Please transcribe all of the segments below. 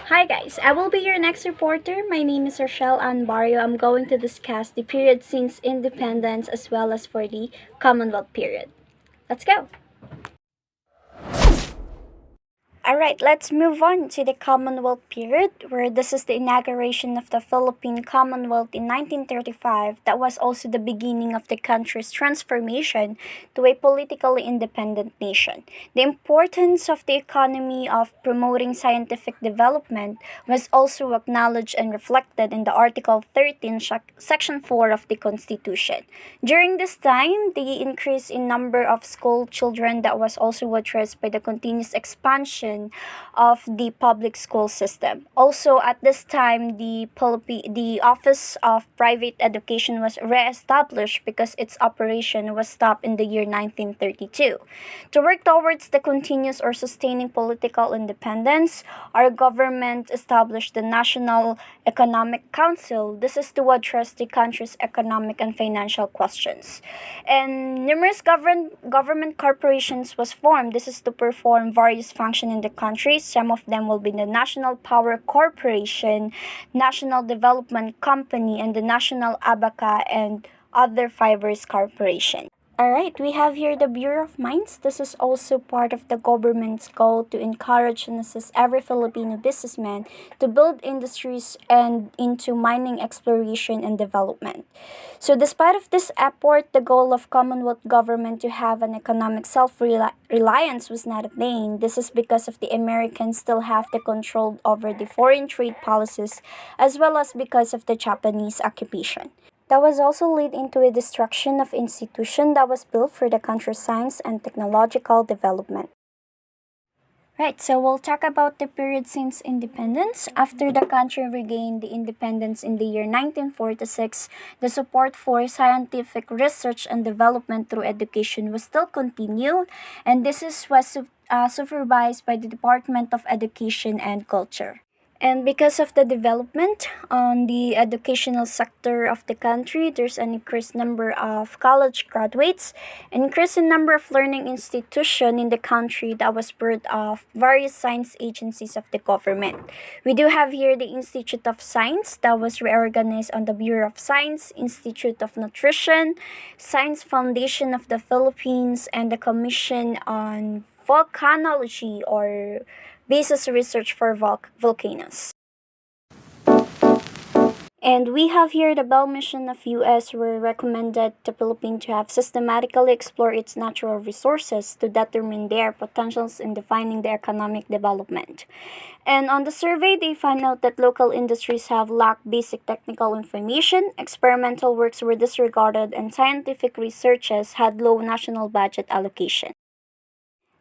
Hi guys, I will be your next reporter. My name is Rochelle-An. I'm going to discuss the period since independence as well as for the Commonwealth period. Let's go! Alright, let's move on to the Commonwealth period, where this is the inauguration of the Philippine Commonwealth in 1935. That was also the beginning of the country's transformation to a politically independent nation. The importance of the economy of promoting scientific development was also acknowledged and reflected in the Article 13, Section 4 of the Constitution. During this time, the increase in number of school children that was also addressed by the continuous expansion of the public school system. Also, at this time, the Office of Private Education was re-established because its operation was stopped in the year 1932. To work towards the continuous or sustaining political independence, our government established the National Economic Council. This is to address the country's economic and financial questions. And numerous government corporations was formed. This is to perform various functions in the country. Some of them will be the National Power Corporation, National Development Company, and the National Abaca and other fibers corporation. Alright, we have here the Bureau of Mines. This is also part of the government's goal to encourage and assist every Filipino businessman to build industries and into mining exploration and development. So despite of this effort, the goal of Commonwealth government to have an economic self-reliance was not attained. This is because of the Americans still have the control over the foreign trade policies as well as because of the Japanese occupation. That was also lead into a destruction of institution that was built for the country's science and technological development. Right, so we'll talk about the period since independence. After the country regained the independence in the year 1946, the support for scientific research and development through education was still continued, and was supervised by the Department of Education and Culture. And because of the development on the educational sector of the country, there's an increased number of college graduates, an increase in number of learning institutions in the country that was birthed of various science agencies of the government. We do have here the Institute of Science that was reorganized on the Bureau of Science, Institute of Nutrition, Science Foundation of the Philippines, and the Commission on Volcanology or basis research for volcanoes. And we have here the Bell mission of US were recommended the Philippines to have systematically explore its natural resources to determine their potentials in defining the economic development. And on the survey, they found out that local industries have lacked basic technical information, experimental works were disregarded, and scientific researches had low national budget allocation.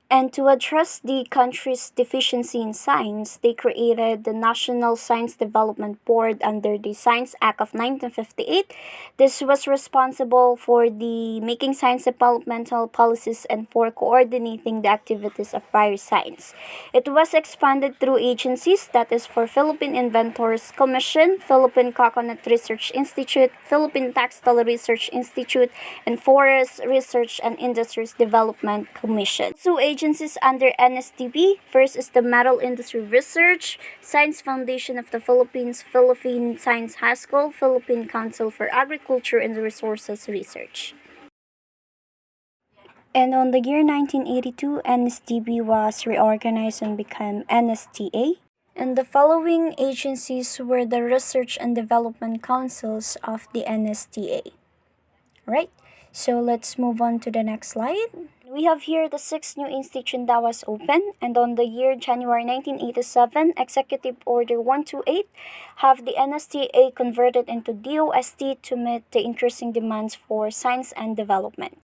And to address the country's deficiency in science, they created the National Science Development Board under the Science Act of 1958. This was responsible for the making science developmental policies and for coordinating the activities of various science. It was expanded through agencies that is for Philippine Inventors Commission, Philippine Coconut Research Institute, Philippine Textile Research Institute, and Forest Research and Industries Development Commission. So agencies under NSDB. First is the Metal Industry Research, Science Foundation of the Philippines, Philippine Science High School, Philippine Council for Agriculture and Resources Research. And on the year 1982, NSDB was reorganized and became NSTA. And the following agencies were the Research and Development Councils of the NSTA. Right? So let's move on to the next slide. We have here the 6 new institution that was open, and on the year January 1987, Executive Order 128 have the NSTA converted into DOST to meet the increasing demands for science and development.